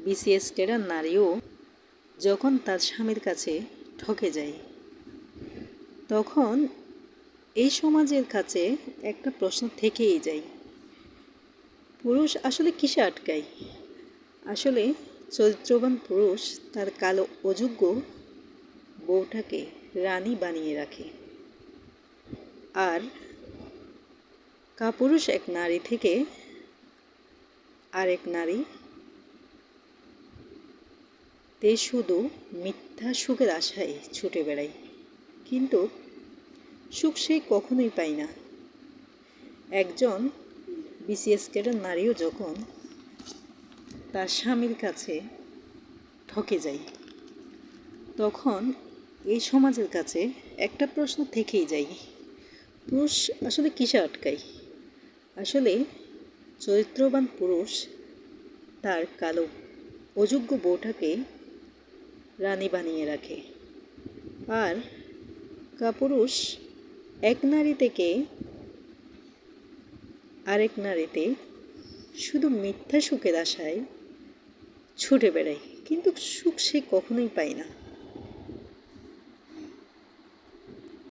BCS cadre নারীও যখন তার স্বামীর কাছে ঠকে যায়, তখন এই সমাজের কাছে একটা প্রশ্ন থেকেই যায়, পুরুষ আসলে কিসে আটকায়? আসলে চরিত্রবান পুরুষ তার কালো অযোগ্য বউটাকে রানী বানিয়ে রাখে, আর কাপুরুষ এক নারী থেকে আরেক নারী তে শুধু মিথ্যা সুখের আশায় ছুটে বেড়ায়, কিন্তু সুখ সে কখনোই পায় না। একজন বিসিএস ক্যাডার নারীও যখন তার স্বামীর কাছে ঠকে যায়, তখন এই সমাজের কাছে একটা প্রশ্ন থেকেই যায়, পুরুষ আসলে কিসে আটকায়? আসলে চরিত্রবান পুরুষ তার কালো অযোগ্য বউটাকে রানী বানিয়ে রাখে, আর কাপুরুষ এক নারী থেকে আরেক নারীতে শুধু মিথ্যা সুখের আশায় ছুটে বেড়ায়, কিন্তু সুখ সে কখনোই পায় না।